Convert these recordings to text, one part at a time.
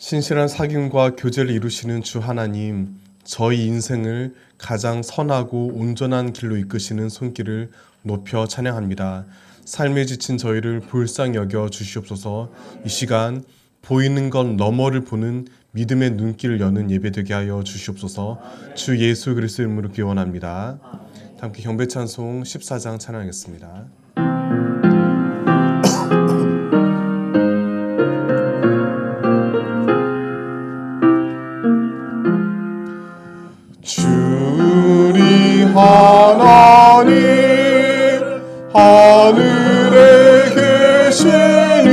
신실한 사귐과 교제를 이루시는 주 하나님, 저희 인생을 가장 선하고 온전한 길로 이끄시는 손길을 높여 찬양합니다. 삶에 지친 저희를 불쌍히 여겨 주시옵소서. 이 시간 보이는 것 너머를 보는 믿음의 눈길을 여는 예배되게 하여 주시옵소서. 주 예수 그리스도의 이름으로 기원합니다. 함께 경배찬송 14장 찬양하겠습니다. 주리 하나님 하늘에 계시니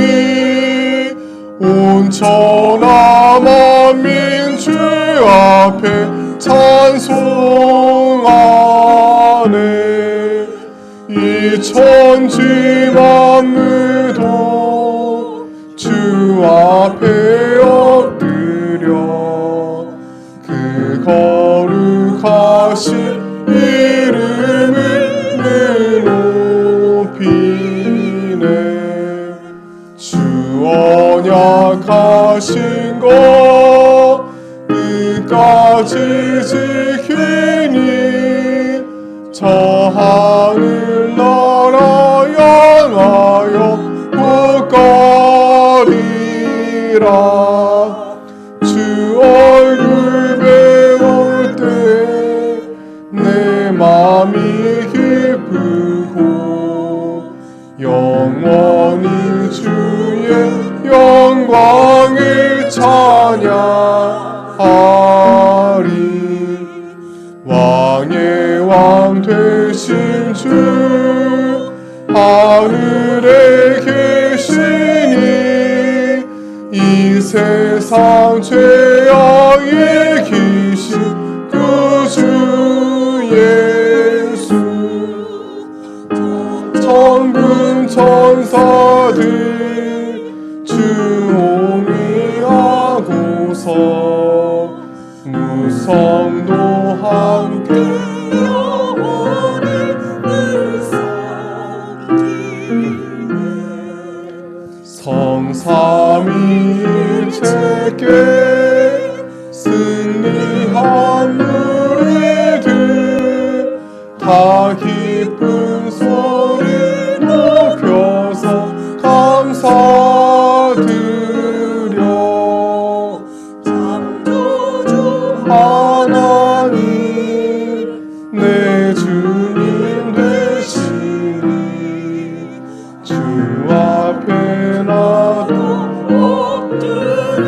온천하 만민 주 앞에 찬송하네. 이 천지 만물도 주 앞에 엎드려 그 거룩하신 이름을 높이네. 주 언약하신 것 끝까지 지키니 저 하늘 나라 향하여 못 가리라. 주 얼굴 배울 때 내 맘이 기쁘고 영원히 주의 영광을 찬양하리. 왕의 왕 되신 주 하늘에 계시니 이 세상 죄악의 귀신 구주 예수 천군 천사들 주옹이하고서 무성도 함께 영원히 성삼위일체께 승리한 노래들 다 기쁜 소리 높여서 감사드려. 창조주 하나님 내 주님 되시니 주 앞에 나도 엎드려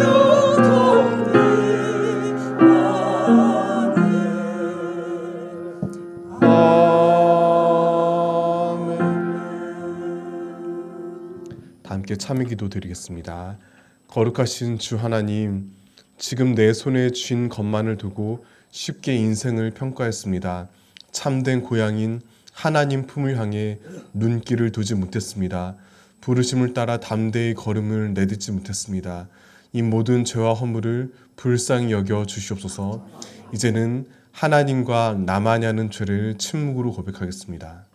함께 참여 기도 드리겠습니다. 거룩하신 주 하나님, 지금 내 손에 쥔 것만을 두고 쉽게 인생을 평가했습니다. 참된 고향인 하나님 품을 향해 눈길을 두지 못했습니다. 부르심을 따라 담대히 걸음을 내딛지 못했습니다. 이 모든 죄와 허물을 불쌍히 여겨 주시옵소서. 이제는 하나님과 나만이 하는 죄를 침묵으로 고백하겠습니다.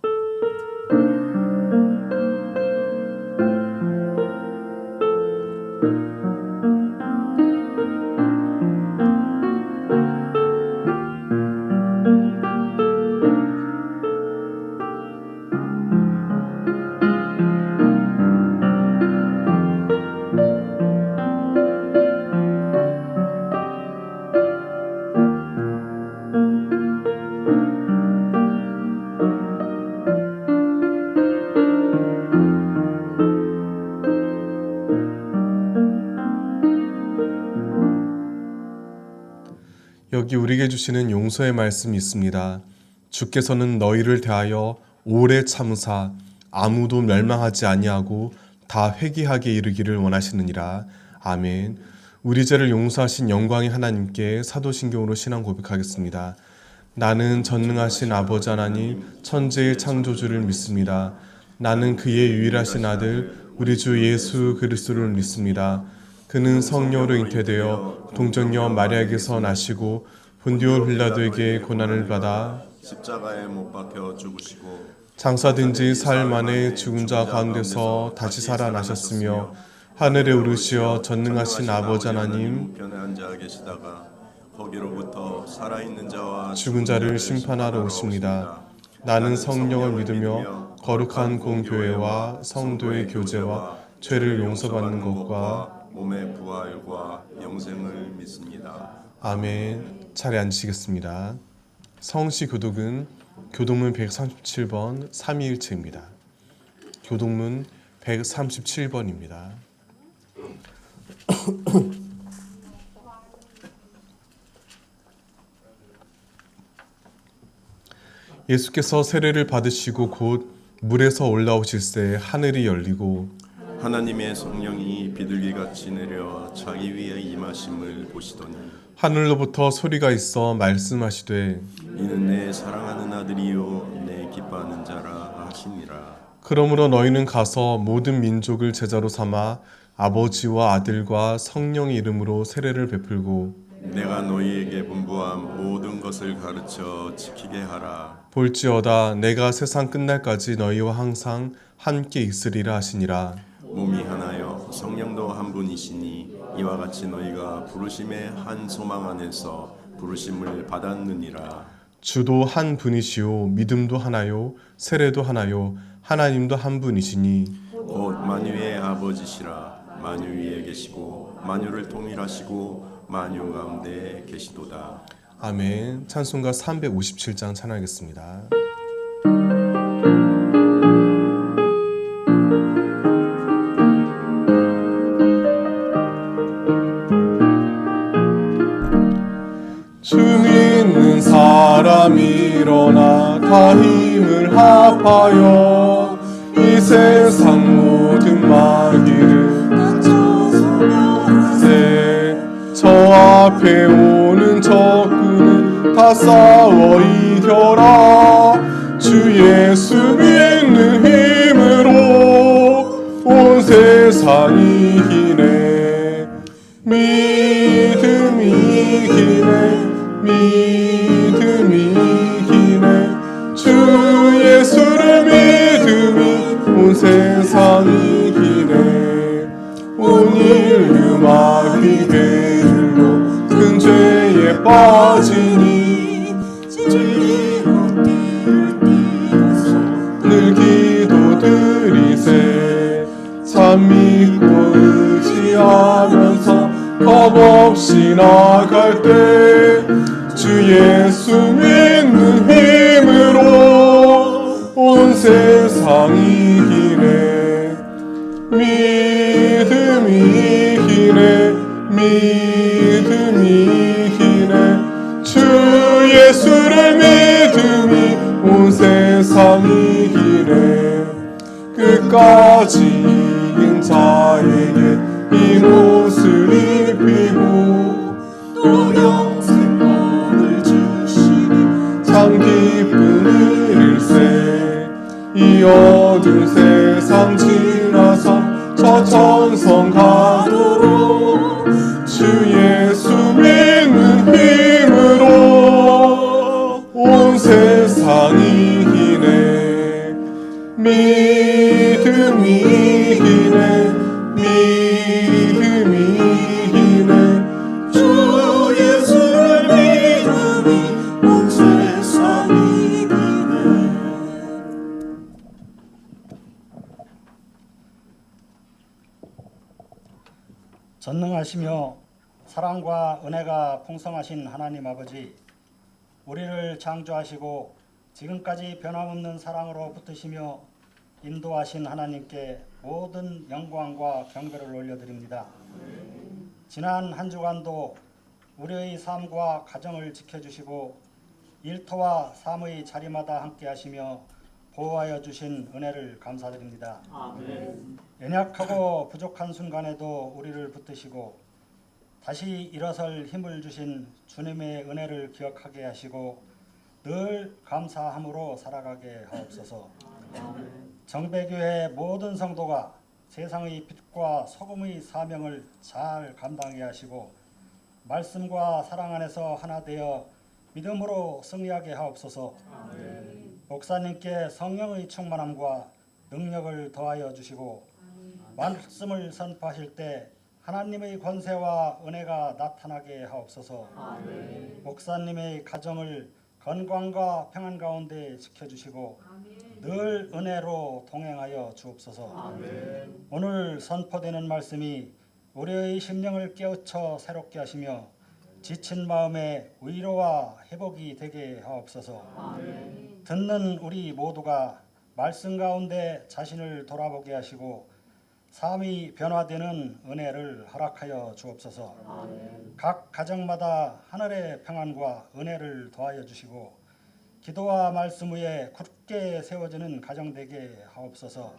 여기 우리에게 주시는 용서의 말씀이 있습니다. 주께서는 너희를 대하여 오래 참으사 아무도 멸망하지 아니하고 다 회개하게 이르기를 원하시느니라. 아멘. 우리 죄를 용서하신 영광의 하나님께 사도신경으로 신앙 고백하겠습니다. 나는 전능하신 아버지 하나님 천지의 창조주를 믿습니다. 나는 그의 유일하신 아들 우리 주 예수 그리스도를 믿습니다. 그는 성령으로 잉태되어 동정녀 마리아에게서 나시고 본디오 빌라도에게 고난을 받아 십자가에 못 박혀 죽으시고 장사된 지 사흘 만에 죽은 자 가운데서 다시 살아나셨으며 하늘에 오르시어 전능하신 아버지 하나님, 편에 앉아 계시다가 거기로부터 살아있는 자와 죽은 자를 심판하러 오십니다. 나는 성령을 믿으며 거룩한 공교회와 성도의 교제와 죄를 용서받는 것과 몸의 부활과 영생을 믿습니다. 아멘. 차례 앉으시겠습니다. 성시 교독은 교독문 137번 삼위일체입니다. 교독문 137번입니다. 예수께서 세례를 받으시고 곧 물에서 올라오실새 하늘이 열리고 하나님의 성령이 비둘기같이 내려 자기 위에 임하심을 보시더니 하늘로부터 소리가 있어 말씀하시되 이는 내 사랑하는 아들이요 내 기뻐하는 자라 하시니라. 그러므로 너희는 가서 모든 민족을 제자로 삼아 아버지와 아들과 성령의 이름으로 세례를 베풀고 내가 너희에게 분부한 모든 것을 가르쳐 지키게 하라. 볼지어다 내가 세상 끝날까지 너희와 항상 함께 있으리라 하시니라. 몸이 하나여 성령도 한 분이시니 이와 같이 너희가 부르심의 한 소망 안에서 부르심을 받았느니라. 주도 한 분이시요 믿음도 하나요 세례도 하나요 하나님도 한 분이시니 곧 만유의 아버지시라. 만유 위에 계시고 만유를 통일하시고 만유 가운데 계시도다. 아멘. 찬송가 357장 찬양하겠습니다. 주 믿는 사람 일어나 다 힘을 합하여 이 세상 모든 마귀를 저 앞에 오는 적군은 다 싸워 이겨라. 주 예수 믿는 힘으로 온 세상이 이기네. 믿음이 이기네. 믿음이 이기네. 주 예수를 믿음이 온 세상이 이기네. 온 인류 마귀의 큰 죄에 빠지니 진리로 뛰어서 늘 기도드리세. 참 믿고 의지하면서 겁없이 나갈 때 주 예수 믿는 힘으로 온 세상이 이기네. 믿음이 이기네. 믿음이 이기네. 주 예수를 믿음이 온 세상이 이기네. 끝까지 이긴 자에게 이 옷을 입히고 또 영생권을 주시니 참 기쁜 일세. 이 어두운 세상 지나서 저 천성 가도록 주 예수 믿는 힘으로 온 세상이 이기네. 믿음이 이기네. 믿음이 이기네. 주 예수를 믿음이 온 세상이 이기네. 전능하시며 사랑과 은혜가 풍성하신 하나님 아버지, 우리를 창조하시고 지금까지 변함없는 사랑으로 붙드시며 인도하신 하나님께 모든 영광과 경배를 올려드립니다. 지난 한 주간도 우리의 삶과 가정을 지켜주시고 일터와 삶의 자리마다 함께하시며 보호하여 주신 은혜를 감사드립니다. 아멘. 연약하고 부족한 순간에도 우리를 붙드시고 다시 일어설 힘을 주신 주님의 은혜를 기억하게 하시고 늘 감사함으로 살아가게 하옵소서. 정배교회 모든 성도가 세상의 빛과 소금의 사명을 잘 감당하게 하시고 말씀과 사랑 안에서 하나 되어 믿음으로 승리하게 하옵소서. 목사님께 성령의 충만함과 능력을 더하여 주시고 말씀을 선포하실 때 하나님의 권세와 은혜가 나타나게 하옵소서. 목사님의 가정을 건강과 평안 가운데 지켜주시고 늘 은혜로 동행하여 주옵소서. 오늘 선포되는 말씀이 우리의 심령을 깨우쳐 새롭게 하시며 지친 마음에 위로와 회복이 되게 하옵소서. 듣는 우리 모두가 말씀 가운데 자신을 돌아보게 하시고 삶이 변화되는 은혜를 허락하여 주옵소서. 각 가정마다 하늘의 평안과 은혜를 더하여 주시고 기도와 말씀 위에 굳게 세워지는 가정 되게 하옵소서.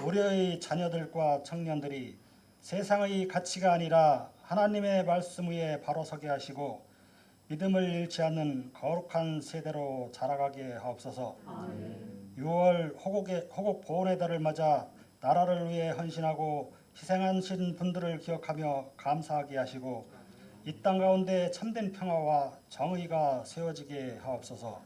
우리의 자녀들과 청년들이 세상의 가치가 아니라 하나님의 말씀 위에 바로 서게 하시고 믿음을 잃지 않는 거룩한 세대로 자라가게 하옵소서. 6월 호국 보훈의 달을 맞아 나라를 위해 헌신하고 희생하신 분들을 기억하며 감사하게 하시고 이 땅 가운데 참된 평화와 정의가 세워지게 하옵소서.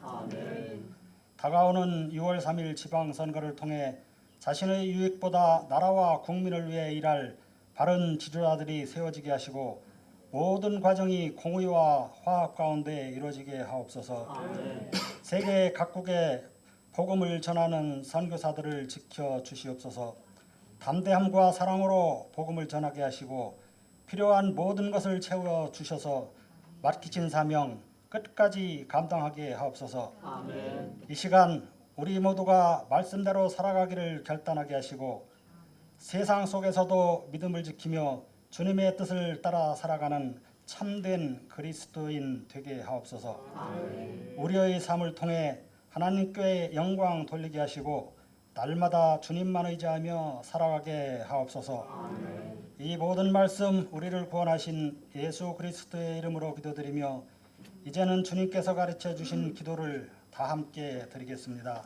다가오는 6월 3일 지방선거를 통해 자신의 유익보다 나라와 국민을 위해 일할 바른 지도자들이 세워지게 하시고 모든 과정이 공의와 화합 가운데 이루어지게 하옵소서. 세계 각국에 복음을 전하는 선교사들을 지켜 주시옵소서. 담대함과 사랑으로 복음을 전하게 하시고 필요한 모든 것을 채워 주셔서 맡기신 사명 끝까지 감당하게 하옵소서. 이 시간 우리 모두가 말씀대로 살아가기를 결단하게 하시고 세상 속에서도 믿음을 지키며 주님의 뜻을 따라 살아가는 참된 그리스도인 되게 하옵소서. 우리의 삶을 통해 하나님께 영광 돌리게 하시고 날마다 주님만 의지하며 살아가게 하옵소서. 이 모든 말씀 우리를 구원하신 예수 그리스도의 이름으로 기도드리며 이제는 주님께서 가르쳐 주신 기도를 다 함께 드리겠습니다.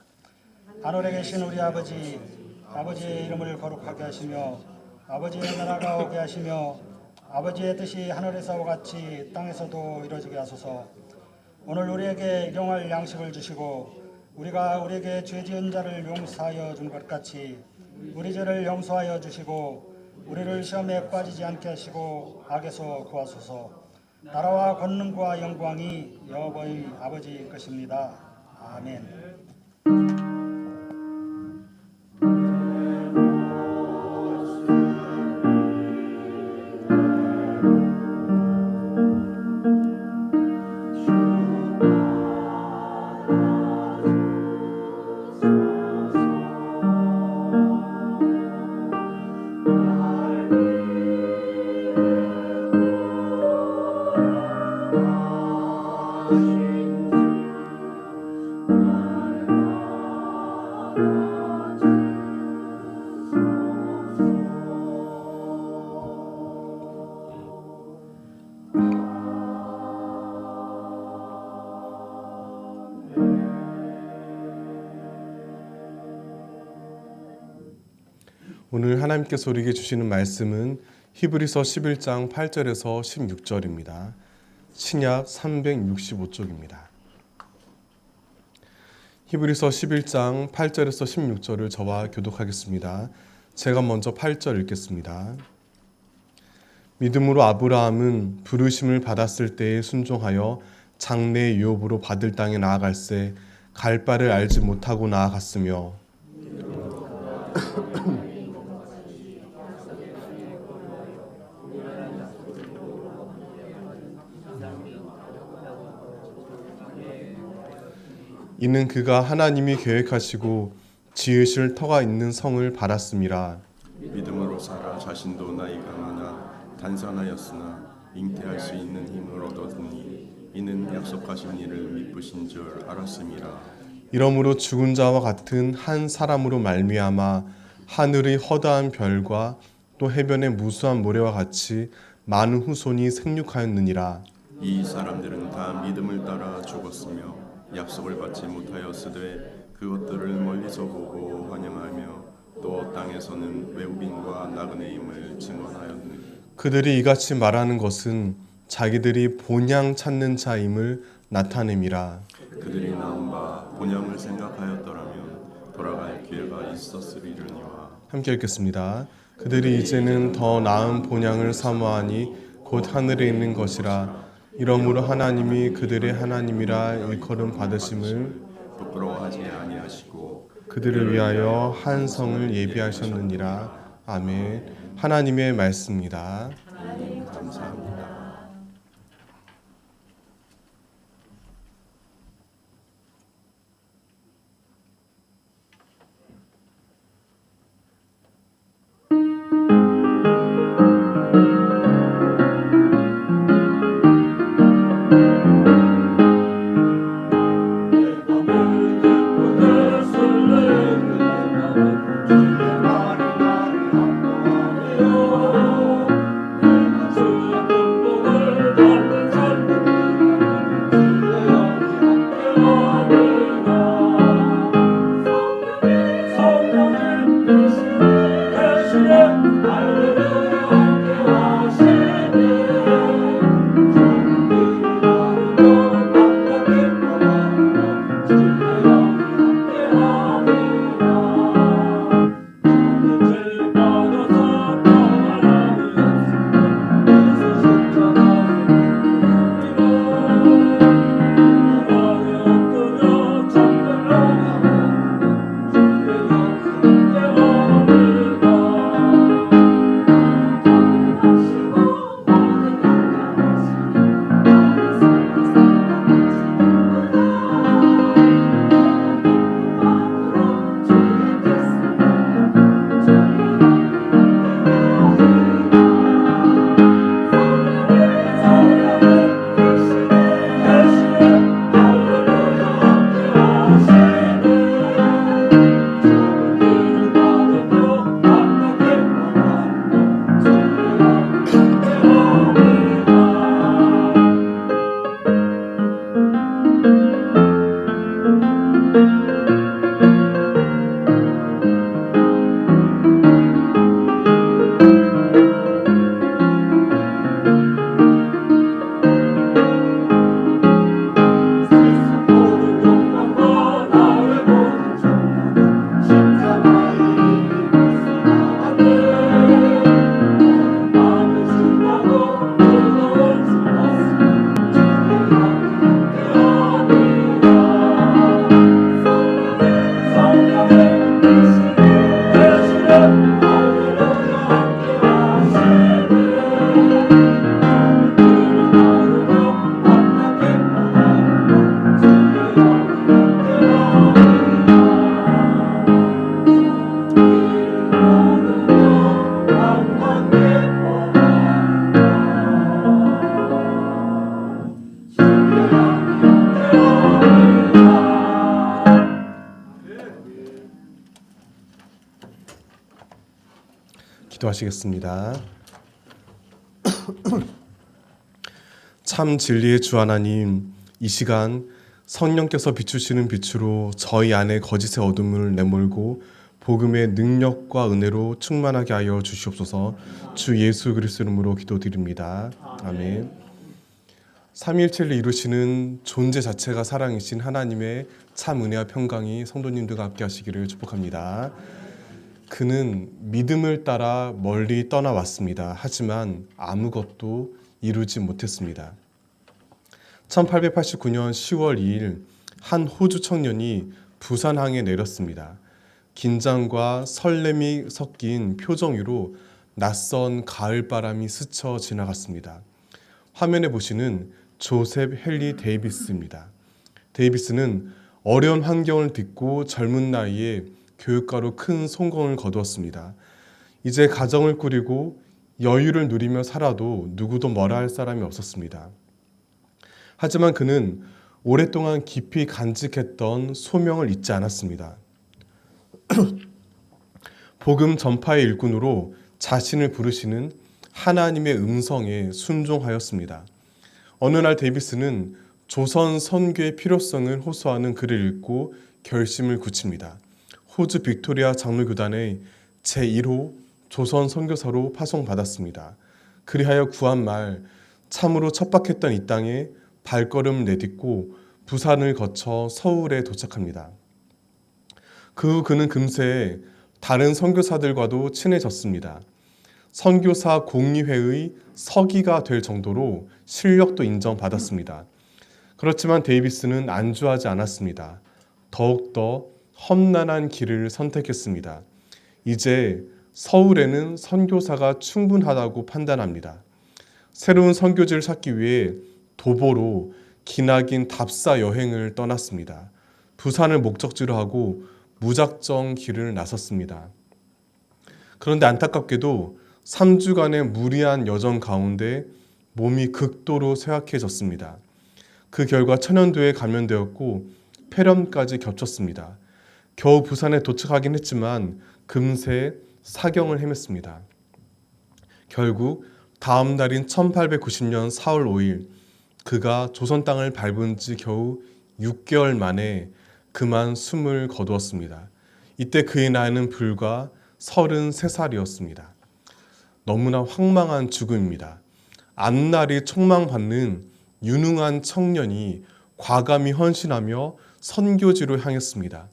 하늘에 계신 우리 아버지, 아버지의 이름을 거룩하게 하시며 아버지의 나라가 오게 하시며 아버지의 뜻이 하늘에서와 같이 땅에서도 이루어지게 하소서. 오늘 우리에게 일용할 양식을 주시고 우리가 우리에게 죄 지은 자를 용서하여 준 것 같이 우리 죄를 용서하여 주시고 우리를 시험에 빠지지 않게 하시고 악에서 구하소서. 나라와 권능과 영광이 여호와의 아버지 것입니다. 아멘. 오늘 하나님께서 우리에게 주시는 말씀은 히브리서 11장 8절에서 16절입니다. 신약 365쪽입니다. 히브리서 11장 8절에서 16절을 저와 교독하겠습니다. 제가 먼저 8절 읽겠습니다. 믿음으로 아브라함은 부르심을 받았을 때에 순종하여 장래의 유업으로 받을 땅에 나아갈새 갈 바를 알지 못하고 나아갔으며 이는 그가 하나님이 계획하시고 지으실 터가 있는 성을 받았음이라. 믿음으로 살아 자신도 나이가 많아 단산하였으나 잉태할 수 있는 힘을 얻었으니 이는 약속하신 이를 미쁘신 줄 알았음이라. 이러므로 죽은 자와 같은 한 사람으로 말미암아 하늘의 허다한 별과 또 해변의 무수한 모래와 같이 많은 후손이 생육하였느니라. 이 사람들은 다 믿음을 따라 죽었으며 약속을 받지 못하였으되 그것들을 멀리서 보고 환영하며 또 땅에서는 외국인과 나그네임을 증언하였느니 그들이 이같이 말하는 것은 자기들이 본향 찾는 자임을 나타냄이라. 그들이 나온 바 본향을 생각하였더라면 돌아갈 기회가 있었으리려니와. 함께 읽겠습니다. 그들이 이제는 더 나은 본향을 사모하니 곧 하늘에 있는 것이라. 이러므로 하나님이 그들의 하나님이라 일컬음 받으심을 부끄러워하지 아니하시고 그들을 위하여 한 성을 예비하셨느니라. 아멘. 하나님의 말씀입니다. 하나님 감사합니다. 기도하시겠습니다. 참 진리의 주 하나님, 이 시간 성령께서 비추시는 빛으로 저희 안에 거짓의 어둠을 내몰고 복음의 능력과 은혜로 충만하게 하여 주시옵소서. 주 예수 그리스도 이름으로 기도드립니다. 아멘. 삼위일체를 이루시는 존재 자체가 사랑이신 하나님의 참 은혜와 평강이 성도님들과 함께 하시기를 축복합니다. 그는 믿음을 따라 멀리 떠나왔습니다. 하지만 아무것도 이루지 못했습니다. 1889년 10월 2일 한 호주 청년이 부산항에 내렸습니다. 긴장과 설렘이 섞인 표정 위로 낯선 가을바람이 스쳐 지나갔습니다. 화면에 보시는 조셉 헨리 데이비스입니다. 데이비스는 어려운 환경을 딛고 젊은 나이에 교육가로 큰 성공을 거두었습니다. 이제 가정을 꾸리고 여유를 누리며 살아도 누구도 뭐라 할 사람이 없었습니다. 하지만 그는 오랫동안 깊이 간직했던 소명을 잊지 않았습니다. 복음 전파의 일꾼으로 자신을 부르시는 하나님의 음성에 순종하였습니다. 어느 날 데이비스는 조선 선교의 필요성을 호소하는 글을 읽고 결심을 굳힙니다. 호주 빅토리아 장로교단의 제1호 조선 선교사로 파송받았습니다. 그리하여 구한 말 참으로 척박했던 이 땅에 발걸음을 내딛고 부산을 거쳐 서울에 도착합니다. 그 후 그는 금세 다른 선교사들과도 친해졌습니다. 선교사 공의회의 서기가 될 정도로 실력도 인정받았습니다. 그렇지만 데이비스는 안주하지 않았습니다. 더욱더 험난한 길을 선택했습니다. 이제 서울에는 선교사가 충분하다고 판단합니다. 새로운 선교지를 찾기 위해 도보로 기나긴 답사 여행을 떠났습니다. 부산을 목적지로 하고 무작정 길을 나섰습니다. 그런데 안타깝게도 3주간의 무리한 여정 가운데 몸이 극도로 쇠약해졌습니다. 그 결과 천연두에 감염되었고 폐렴까지 겹쳤습니다. 겨우 부산에 도착하긴 했지만 금세 사경을 헤맸습니다. 결국 다음 날인 1890년 4월 5일 그가 조선 땅을 밟은 지 겨우 6개월 만에 그만 숨을 거두었습니다. 이때 그의 나이는 불과 33살이었습니다. 너무나 황망한 죽음입니다. 앞날이 촉망받는 유능한 청년이 과감히 헌신하며 선교지로 향했습니다.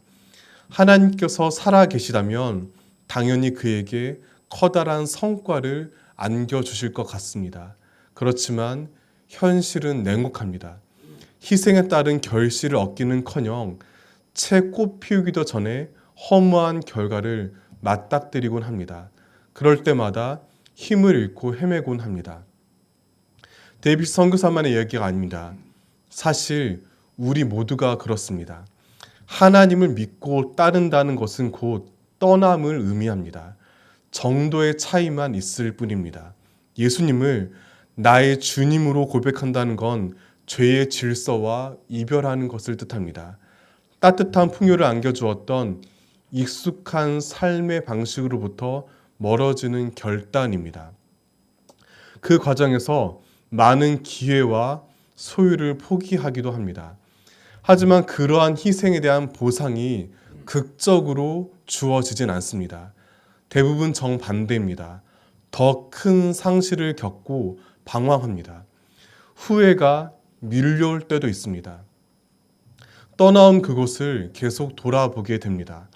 하나님께서 살아 계시다면 당연히 그에게 커다란 성과를 안겨주실 것 같습니다. 그렇지만 현실은 냉혹합니다. 희생에 따른 결실을 얻기는커녕 채 꽃 피우기도 전에 허무한 결과를 맞닥뜨리곤 합니다. 그럴 때마다 힘을 잃고 헤매곤 합니다. 데이비스 선교사만의 이야기가 아닙니다. 사실 우리 모두가 그렇습니다. 하나님을 믿고 따른다는 것은 곧 떠남을 의미합니다. 정도의 차이만 있을 뿐입니다. 예수님을 나의 주님으로 고백한다는 건 죄의 질서와 이별하는 것을 뜻합니다. 따뜻한 풍요를 안겨주었던 익숙한 삶의 방식으로부터 멀어지는 결단입니다. 그 과정에서 많은 기회와 소유를 포기하기도 합니다. 하지만 그러한 희생에 대한 보상이 극적으로 주어지진 않습니다. 대부분 정반대입니다. 더 큰 상실을 겪고 방황합니다. 후회가 밀려올 때도 있습니다. 떠나온 그곳을 계속 돌아보게 됩니다.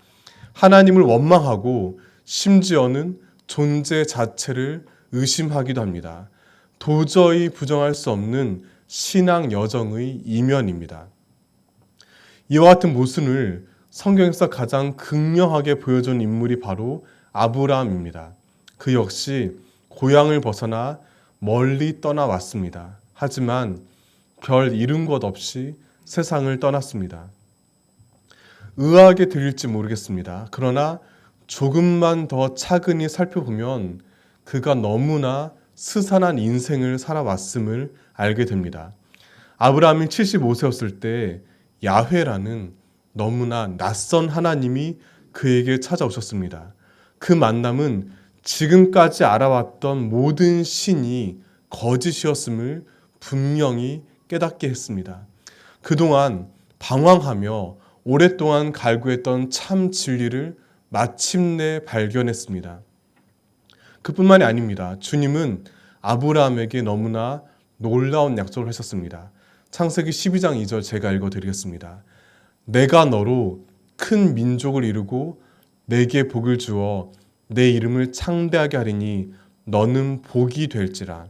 하나님을 원망하고 심지어는 존재 자체를 의심하기도 합니다. 도저히 부정할 수 없는 신앙 여정의 이면입니다. 이와 같은 모순을 성경에서 가장 극명하게 보여준 인물이 바로 아브라함입니다. 그 역시 고향을 벗어나 멀리 떠나왔습니다. 하지만 별 잃은 것 없이 세상을 떠났습니다. 의아하게 들릴지 모르겠습니다. 그러나 조금만 더 차근히 살펴보면 그가 너무나 스산한 인생을 살아왔음을 알게 됩니다. 아브라함이 75세였을 때 야훼라는 너무나 낯선 하나님이 그에게 찾아오셨습니다. 그 만남은 지금까지 알아왔던 모든 신이 거짓이었음을 분명히 깨닫게 했습니다. 그동안 방황하며 오랫동안 갈구했던 참 진리를 마침내 발견했습니다. 그뿐만이 아닙니다. 주님은 아브라함에게 너무나 놀라운 약속을 하셨습니다. 창세기 12장 2절 제가 읽어드리겠습니다. 내가 너로 큰 민족을 이루고 내게 복을 주어 내 이름을 창대하게 하리니 너는 복이 될지라.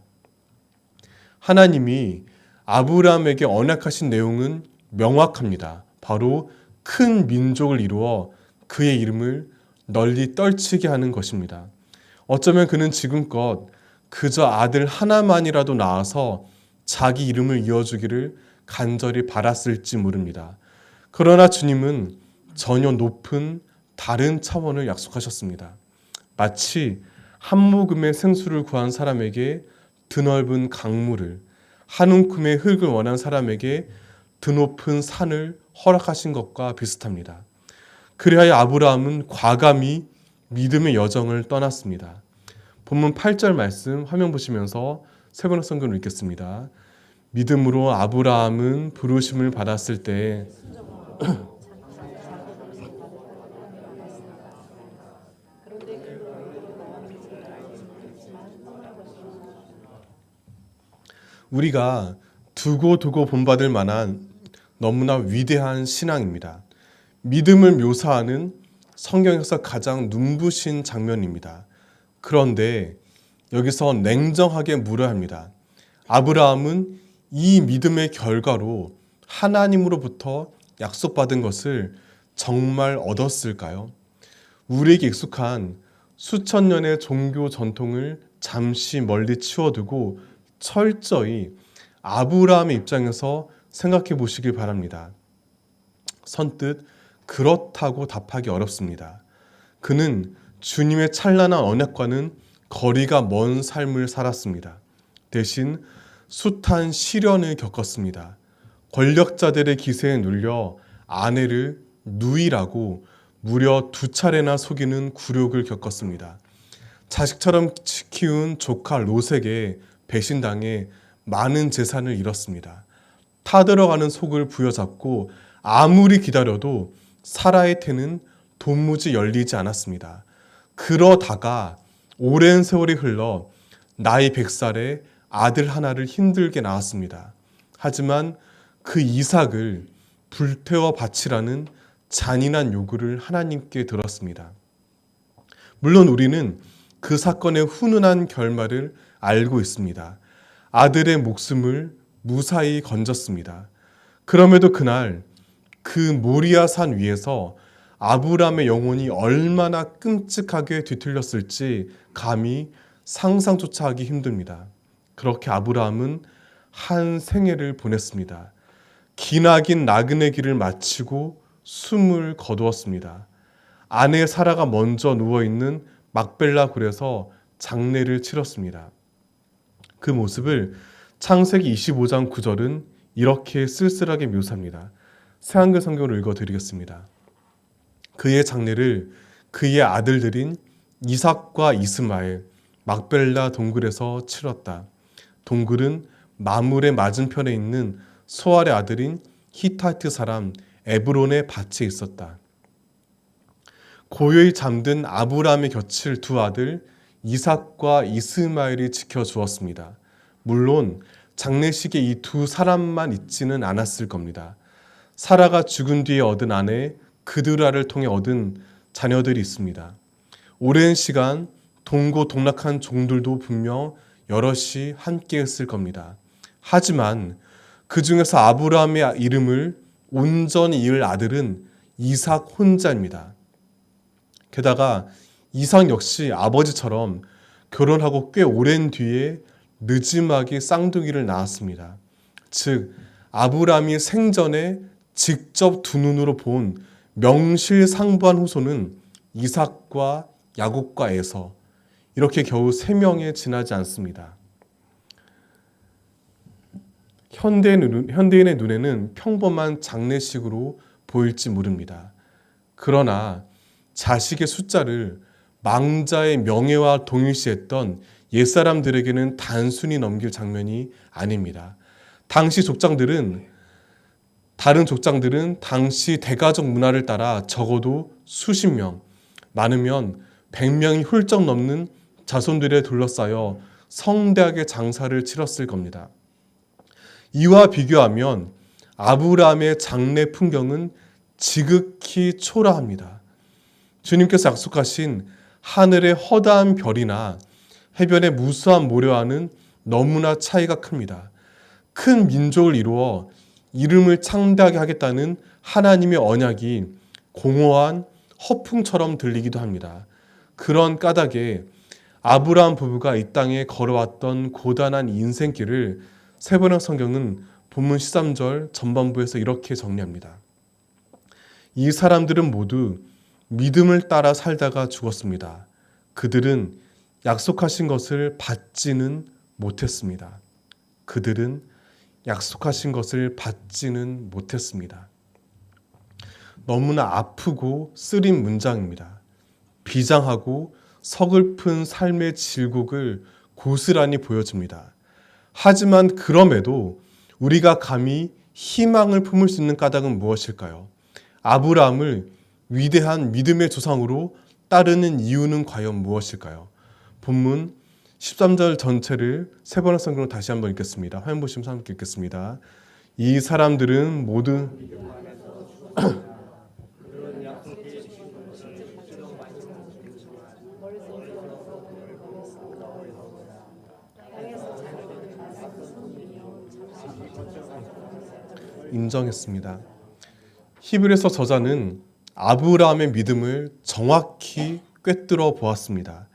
하나님이 아브라함에게 언약하신 내용은 명확합니다. 바로 큰 민족을 이루어 그의 이름을 널리 떨치게 하는 것입니다. 어쩌면 그는 지금껏 그저 아들 하나만이라도 낳아서 자기 이름을 이어주기를 간절히 바랐을지 모릅니다. 그러나 주님은 전혀 높은 다른 차원을 약속하셨습니다. 마치 한 모금의 생수를 구한 사람에게 드넓은 강물을, 한 움큼의 흙을 원한 사람에게 드높은 산을 허락하신 것과 비슷합니다. 그리하여 아브라함은 과감히 믿음의 여정을 떠났습니다. 본문 8절 말씀 화면 보시면서 세 번의 성경을 읽겠습니다. 믿음으로 아브라함은 부르심을 받았을 때 우리가 두고 본받을 만한 너무나 위대한 신앙입니다. 믿음을 묘사하는 성경에서 가장 눈부신 장면입니다. 그런데 여기서 냉정하게 물어야 합니다. 아브라함은 이 믿음의 결과로 하나님으로부터 약속받은 것을 정말 얻었을까요? 우리에게 익숙한 수천 년의 종교 전통을 잠시 멀리 치워두고 철저히 아브라함의 입장에서 생각해 보시길 바랍니다. 선뜻 그렇다고 답하기 어렵습니다. 그는 주님의 찬란한 언약과는 거리가 먼 삶을 살았습니다. 대신 숱한 시련을 겪었습니다. 권력자들의 기세에 눌려 아내를 누이라고 무려 2차례나 속이는 굴욕을 겪었습니다. 자식처럼 키운 조카 롯에게 배신당해 많은 재산을 잃었습니다. 타들어가는 속을 부여잡고 아무리 기다려도 사라의 태는 도무지 열리지 않았습니다. 그러다가 오랜 세월이 흘러 나이 100살에 아들 하나를 힘들게 낳았습니다. 하지만 그 이삭을 불태워 바치라는 잔인한 요구를 하나님께 들었습니다. 물론 우리는 그 사건의 훈훈한 결말을 알고 있습니다. 아들의 목숨을 무사히 건졌습니다. 그럼에도 그날 그 모리아 산 위에서 아브라함의 영혼이 얼마나 끔찍하게 뒤틀렸을지 감히 상상조차 하기 힘듭니다. 그렇게 아브라함은 한 생애를 보냈습니다. 기나긴 나그네 길을 마치고 숨을 거두었습니다. 아내 사라가 먼저 누워있는 막벨라 굴에서 장례를 치렀습니다. 그 모습을 창세기 25장 9절은 이렇게 쓸쓸하게 묘사합니다. 새한글 성경을 읽어드리겠습니다. 그의 장례를 그의 아들들인 이삭과 이스마엘, 막벨라 동굴에서 치렀다. 동굴은 마물의 맞은편에 있는 소알의 아들인 히타이트 사람 에브론의 밭에 있었다. 고요히 잠든 아브라함의 곁을 두 아들 이삭과 이스마엘이 지켜주었습니다. 물론 장례식에 이 두 사람만 있지는 않았을 겁니다. 사라가 죽은 뒤에 얻은 아내 그드라를 통해 얻은 자녀들이 있습니다. 오랜 시간 동고동락한 종들도 분명 여럿이 함께 했을 겁니다. 하지만 그 중에서 아브라함의 이름을 온전히 이을 아들은 이삭 혼자입니다. 게다가 이삭 역시 아버지처럼 결혼하고 꽤 오랜 뒤에 느지막이 쌍둥이를 낳았습니다. 즉 아브라함이 생전에 직접 두 눈으로 본 명실상부한 후손은 이삭과 야곱과 에서, 이렇게 겨우 3명에 지나지 않습니다. 현대인의 눈에는 평범한 장례식으로 보일지 모릅니다. 그러나 자식의 숫자를 망자의 명예와 동일시했던 옛사람들에게는 단순히 넘길 장면이 아닙니다. 당시 다른 족장들은 당시 대가족 문화를 따라 적어도 수십 명, 많으면 100명이 훌쩍 넘는 자손들에 둘러싸여 성대하게 장사를 치렀을 겁니다. 이와 비교하면 아브라함의 장례 풍경은 지극히 초라합니다. 주님께서 약속하신 하늘의 허다한 별이나 해변의 무수한 모래와는 너무나 차이가 큽니다. 큰 민족을 이루어 이름을 창대하게 하겠다는 하나님의 언약이 공허한 허풍처럼 들리기도 합니다. 그런 까닭에 아브라함 부부가 이 땅에 걸어왔던 고단한 인생길을 세번역 성경은 본문 13절 전반부에서 이렇게 정리합니다. 이 사람들은 모두 믿음을 따라 살다가 죽었습니다. 그들은 약속하신 것을 받지는 못했습니다. 그들은 약속하신 것을 받지는 못했습니다. 너무나 아프고 쓰린 문장입니다. 비장하고 서글픈 삶의 질곡을 고스란히 보여줍니다. 하지만 그럼에도 우리가 감히 희망을 품을 수 있는 까닭은 무엇일까요? 아브라함을 위대한 믿음의 조상으로 따르는 이유는 과연 무엇일까요? 본문 13절 전체를 세번역 성경으로 다시 한번 읽겠습니다. 화면 보시면서 함께 읽겠습니다. 이 사람들은 모두 인정했습니다. 히브리서 저자는 아브라함의 믿음을 정확히 꿰뚫어 보았습니다.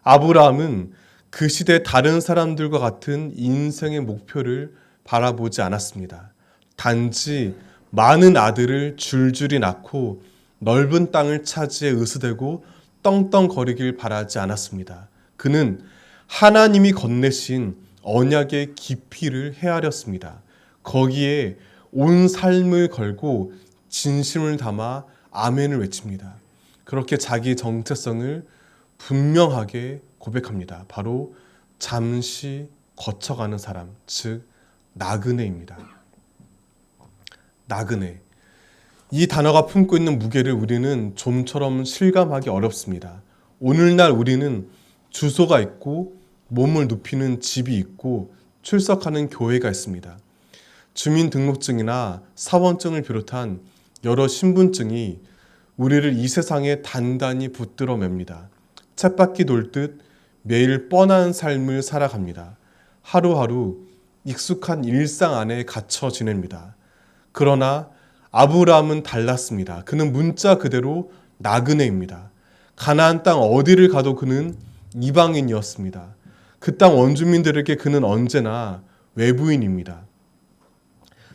아브라함은 그 시대 다른 사람들과 같은 인생의 목표를 바라보지 않았습니다. 단지 많은 아들을 줄줄이 낳고 넓은 땅을 차지해 으스대고 떵떵거리길 바라지 않았습니다. 그는 하나님이 건네신 언약의 깊이를 헤아렸습니다. 거기에 온 삶을 걸고 진심을 담아 아멘을 외칩니다. 그렇게 자기 정체성을 분명하게 고백합니다. 바로 잠시 거쳐가는 사람, 즉 나그네입니다. 나그네. 이 단어가 품고 있는 무게를 우리는 좀처럼 실감하기 어렵습니다. 오늘날 우리는 주소가 있고 몸을 눕히는 집이 있고 출석하는 교회가 있습니다. 주민등록증이나 사원증을 비롯한 여러 신분증이 우리를 이 세상에 단단히 붙들어 맵니다. 쳇바퀴 돌듯 매일 뻔한 삶을 살아갑니다. 하루하루 익숙한 일상 안에 갇혀 지냅니다. 그러나 아브라함은 달랐습니다. 그는 문자 그대로 나그네입니다. 가나안 땅 어디를 가도 그는 이방인이었습니다. 그 땅 원주민들에게 그는 언제나 외부인입니다.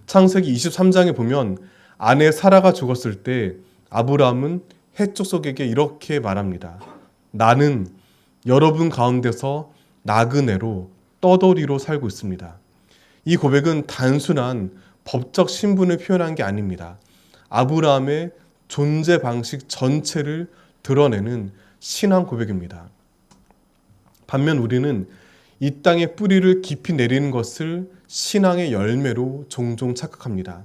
창세기 23장에 보면 아내 사라가 죽었을 때 아브라함은 헤족속에게 이렇게 말합니다. 나는 여러분 가운데서 나그네로 떠돌이로 살고 있습니다. 이 고백은 단순한 법적 신분을 표현한 게 아닙니다. 아브라함의 존재 방식 전체를 드러내는 신앙 고백입니다. 반면 우리는 이 땅에 뿌리를 깊이 내리는 것을 신앙의 열매로 종종 착각합니다.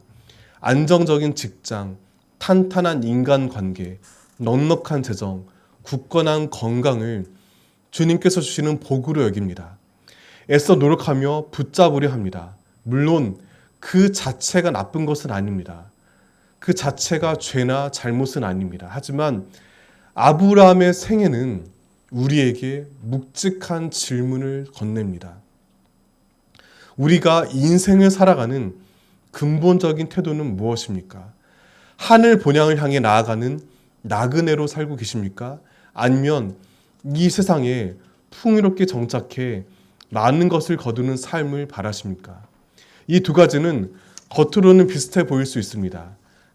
안정적인 직장, 탄탄한 인간관계, 넉넉한 재정, 굳건한 건강을 주님께서 주시는 복으로 여깁니다. 애써 노력하며 붙잡으려 합니다. 물론 그 자체가 나쁜 것은 아닙니다. 그 자체가 죄나 잘못은 아닙니다. 하지만 아브라함의 생애는 우리에게 묵직한 질문을 건넵니다. 우리가 인생을 살아가는 근본적인 태도는 무엇입니까? 하늘 본향을 향해 나아가는 나그네로 살고 계십니까? 아니면 이 세상에 풍요롭게 정착해 많은 것을 거두는 삶을 바라십니까? 이 두 가지는 겉으로는 비슷해 보일 수 있습니다.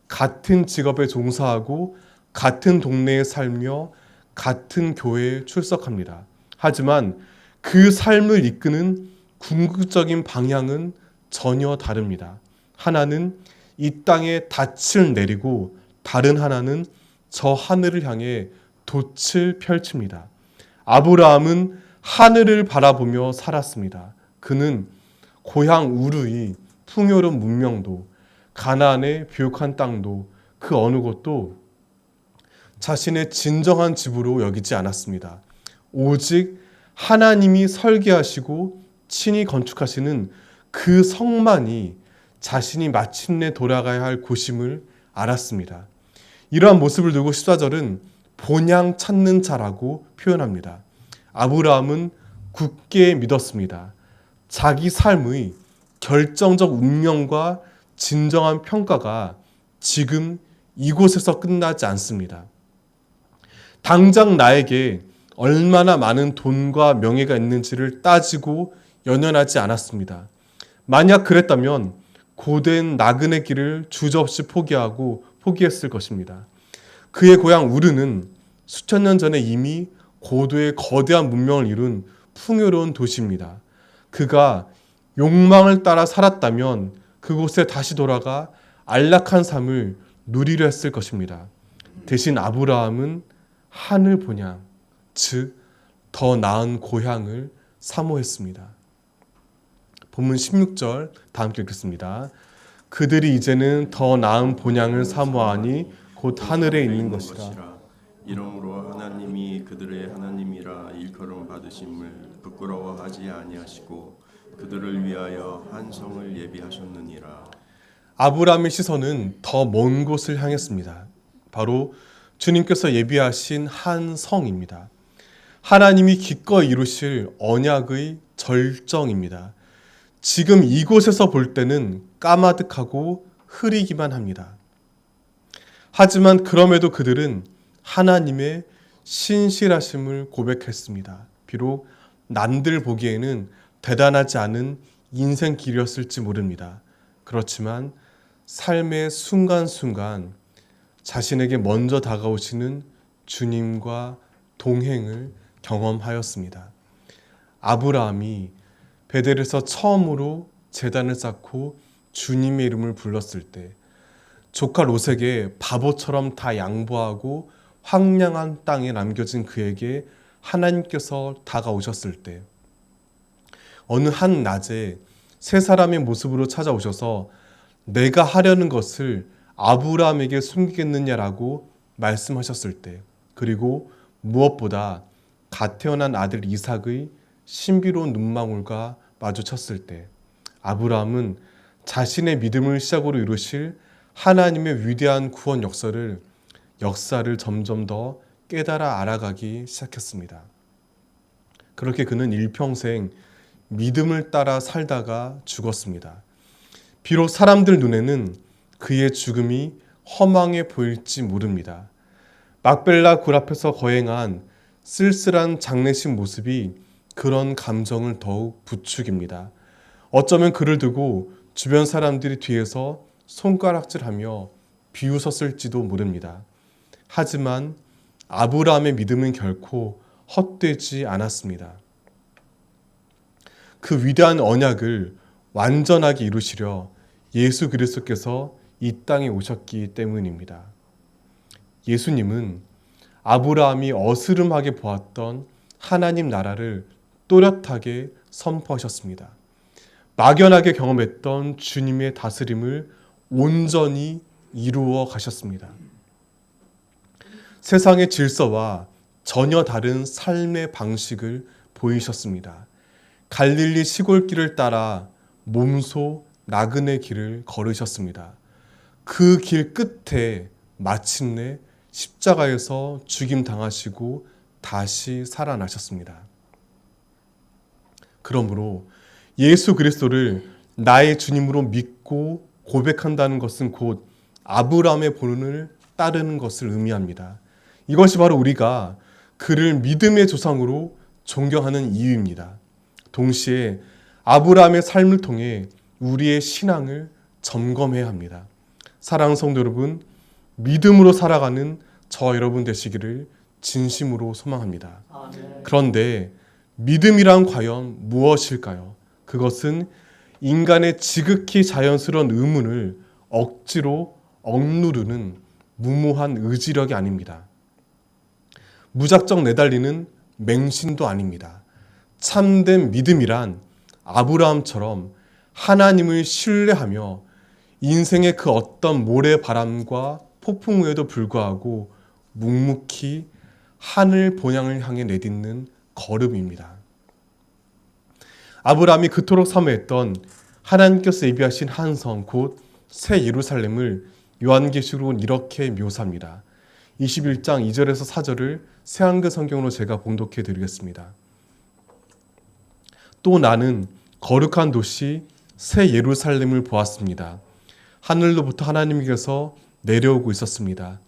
같은 직업에 종사하고 같은 동네에 살며 같은 교회에 출석합니다. 하지만 그 삶을 이끄는 궁극적인 방향은 전혀 다릅니다. 하나는 이 땅에 닻을 내리고 다른 하나는 저 하늘을 향해 돛을 펼칩니다. 아브라함은 하늘을 바라보며 살았습니다. 그는 고향 우르의 풍요로운 문명도 가나안의 비옥한 땅도 그 어느 곳도 자신의 진정한 집으로 여기지 않았습니다. 오직 하나님이 설계하시고 친히 건축하시는 그 성만이 자신이 마침내 돌아가야 할 곳임을 알았습니다. 이러한 모습을 두고 14절은 본향 찾는 자라고 표현합니다. 아브라함은 굳게 믿었습니다. 자기 삶의 결정적 운명과 진정한 평가가 지금 이곳에서 끝나지 않습니다. 당장 나에게 얼마나 많은 돈과 명예가 있는지를 따지고 연연하지 않았습니다. 만약 그랬다면 고된 나그네 길을 주저없이 포기했을 것입니다. 그의 고향 우르는 수천 년 전에 이미 고도의 거대한 문명을 이룬 풍요로운 도시입니다. 그가 욕망을 따라 살았다면 그곳에 다시 돌아가 안락한 삶을 누리려 했을 것입니다. 대신 아브라함은 하늘 본향, 즉 더 나은 고향을 사모했습니다. 본문 16절 다 함께 읽겠습니다. 그들이 이제는 더 나은 본향을 사모하니 곧 하늘에 있는 것이라. 이러므로 하나님이 그들의 하나님이라 일컬음 받으심을 부끄러워하지 아니하시고 그들을 위하여 한 성을 예비하셨느니라. 아브라함의 시선은 더 먼 곳을 향했습니다. 바로 주님께서 예비하신 한 성입니다. 하나님이 기꺼이 이루실 언약의 절정입니다. 지금 이곳에서 볼 때는 까마득하고 흐리기만 합니다. 하지만 그럼에도 그들은 하나님의 신실하심을 고백했습니다. 비록 남들 보기에는 대단하지 않은 인생 길이었을지 모릅니다. 그렇지만 삶의 순간순간 자신에게 먼저 다가오시는 주님과 동행을 경험하였습니다. 아브라함이 베델에서 처음으로 제단을 쌓고 주님의 이름을 불렀을 때 조카 롯에게 바보처럼 다 양보하고 황량한 땅에 남겨진 그에게 하나님께서 다가오셨을 때 어느 한 낮에 세 사람의 모습으로 찾아오셔서 내가 하려는 것을 아브라함에게 숨기겠느냐라고 말씀하셨을 때, 그리고 무엇보다 갓 태어난 아들 이삭의 신비로운 눈망울과 마주쳤을 때 아브라함은 자신의 믿음을 시작으로 이루실 하나님의 위대한 구원 역사를 점점 더 깨달아 알아가기 시작했습니다. 그렇게 그는 일평생 믿음을 따라 살다가 죽었습니다. 비록 사람들 눈에는 그의 죽음이 허망해 보일지 모릅니다. 막벨라 굴 앞에서 거행한 쓸쓸한 장례식 모습이 그런 감정을 더욱 부추깁니다. 어쩌면 그를 두고 주변 사람들이 뒤에서 손가락질하며 비웃었을지도 모릅니다. 하지만 아브라함의 믿음은 결코 헛되지 않았습니다. 그 위대한 언약을 완전하게 이루시려 예수 그리스도께서 이 땅에 오셨기 때문입니다. 예수님은 아브라함이 어스름하게 보았던 하나님 나라를 또렷하게 선포하셨습니다. 막연하게 경험했던 주님의 다스림을 온전히 이루어 가셨습니다. 세상의 질서와 전혀 다른 삶의 방식을 보이셨습니다. 갈릴리 시골길을 따라 몸소 나그네 길을 걸으셨습니다. 그 길 끝에 마침내 십자가에서 죽임 당하시고 다시 살아나셨습니다. 그러므로 예수 그리스도를 나의 주님으로 믿고 고백한다는 것은 곧 아브라함의 본을 따르는 것을 의미합니다. 이것이 바로 우리가 그를 믿음의 조상으로 존경하는 이유입니다. 동시에 아브라함의 삶을 통해 우리의 신앙을 점검해야 합니다. 사랑하는 성도 여러분, 믿음으로 살아가는 저와 여러분 되시기를 진심으로 소망합니다. 그런데 믿음이란 과연 무엇일까요? 그것은 인간의 지극히 자연스러운 의문을 억지로 억누르는 무모한 의지력이 아닙니다. 무작정 내달리는 맹신도 아닙니다. 참된 믿음이란 아브라함처럼 하나님을 신뢰하며 인생의 그 어떤 모래바람과 폭풍우에도 불구하고 묵묵히 하늘 본향을 향해 내딛는 걸음입니다. 아브라함이 그토록 사모했던 하나님께서 예비하신 한 성, 곧 새 예루살렘을 요한계시록은 이렇게 묘사합니다. 21장 2절에서 4절을 새한글 성경으로 제가 봉독해 드리겠습니다. 또 나는 거룩한 도시 새 예루살렘을 보았습니다. 하늘로부터 하나님께서 내려오고 있었습니다.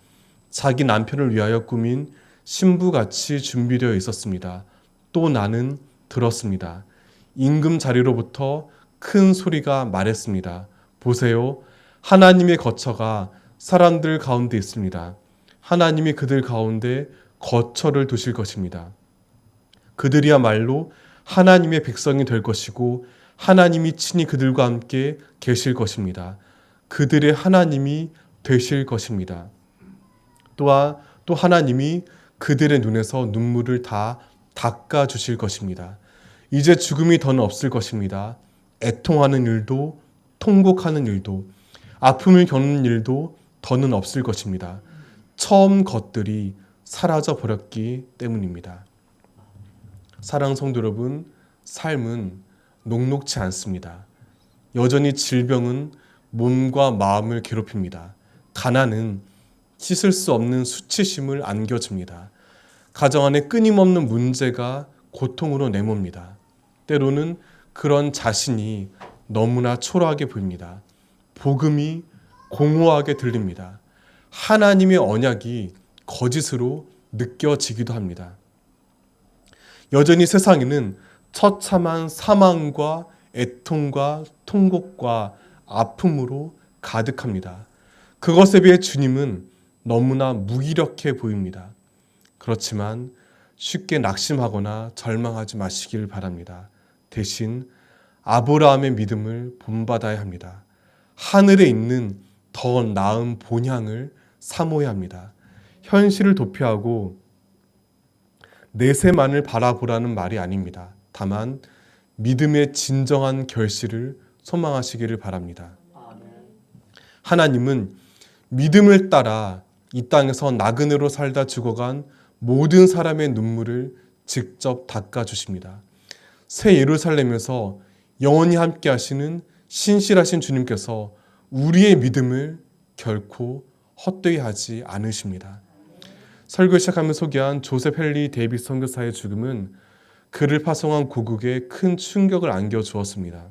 자기 남편을 위하여 꾸민 신부같이 준비되어 있었습니다. 또 나는 들었습니다. 임금 자리로부터 큰 소리가 말했습니다. 보세요, 하나님의 거처가 사람들 가운데 있습니다. 하나님이 그들 가운데 거처를 두실 것입니다. 그들이야말로 하나님의 백성이 될 것이고 하나님이 친히 그들과 함께 계실 것입니다. 그들의 하나님이 되실 것입니다. 또 하나님이 그들의 눈에서 눈물을 다 닦아 주실 것입니다. 이제 죽음이 더는 없을 것입니다. 애통하는 일도 통곡하는 일도 아픔을 겪는 일도 더는 없을 것입니다. 처음 것들이 사라져 버렸기 때문입니다. 사랑하는 성도 여러분, 삶은 녹록지 않습니다. 여전히 질병은 몸과 마음을 괴롭힙니다. 가난은 씻을 수 없는 수치심을 안겨줍니다. 가정 안에 끊임없는 문제가 고통으로 내몰니다. 때로는 그런 자신이 너무나 초라하게 보입니다. 복음이 공허하게 들립니다. 하나님의 언약이 거짓으로 느껴지기도 합니다. 여전히 세상에는 처참한 사망과 애통과 통곡과 아픔으로 가득합니다. 그것에 비해 주님은 너무나 무기력해 보입니다. 그렇지만 쉽게 낙심하거나 절망하지 마시길 바랍니다. 대신 아브라함의 믿음을 본받아야 합니다. 하늘에 있는 더 나은 본향을 사모해야 합니다. 현실을 도피하고 내세만을 바라보라는 말이 아닙니다. 다만 믿음의 진정한 결실을 소망하시기를 바랍니다. 하나님은 믿음을 따라 이 땅에서 나그네로 살다 죽어간 모든 사람의 눈물을 직접 닦아주십니다. 새 예루살렘에서 영원히 함께 하시는 신실하신 주님께서 우리의 믿음을 결코 헛되이 하지 않으십니다. 설교 시작하며 소개한 조셉 헨리 데이비스 선교사의 죽음은 그를 파송한 고국에 큰 충격을 안겨주었습니다.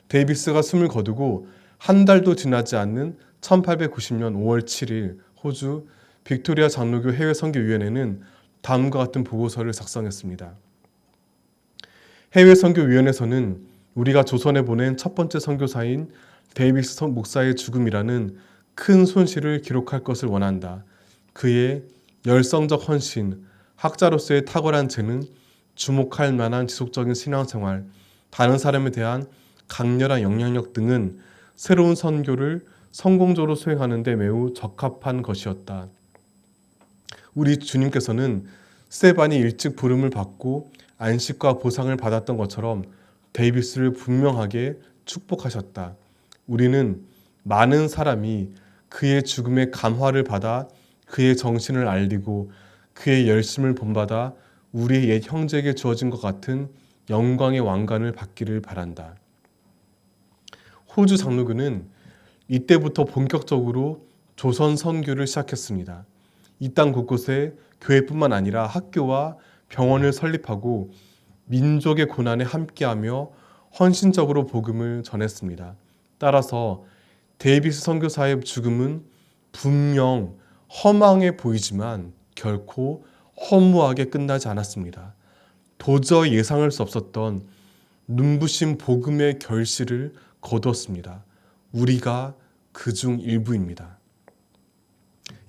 데이비스가 숨을 거두고 한 달도 지나지 않는 1890년 5월 7일 호주 빅토리아 장로교 해외 선교위원회는 다음과 같은 보고서를 작성했습니다. 해외 선교위원회에서는 우리가 조선에 보낸 첫 번째 선교사인 데이비스 목사의 죽음이라는 큰 손실을 기록할 것을 원한다. 그의 열성적 헌신, 학자로서의 탁월한 재능, 주목할 만한 지속적인 신앙생활, 다른 사람에 대한 강렬한 영향력 등은 새로운 선교를 성공적으로 수행하는 데 매우 적합한 것이었다. 우리 주님께서는 스데반이 일찍 부름을 받고 안식과 보상을 받았던 것처럼 데이비스를 분명하게 축복하셨다. 우리는 많은 사람이 그의 죽음의 감화를 받아 그의 정신을 알리고 그의 열심을 본받아 우리의 옛 형제에게 주어진 것 같은 영광의 왕관을 받기를 바란다. 호주 장로교는 이때부터 본격적으로 조선 선교를 시작했습니다. 이 땅 곳곳에 교회뿐만 아니라 학교와 병원을 설립하고 민족의 고난에 함께하며 헌신적으로 복음을 전했습니다. 따라서 데이비스 선교사의 죽음은 분명 허망해 보이지만 결코 허무하게 끝나지 않았습니다. 도저히 예상할 수 없었던 눈부신 복음의 결실을 거두었습니다. 우리가 그중 일부입니다.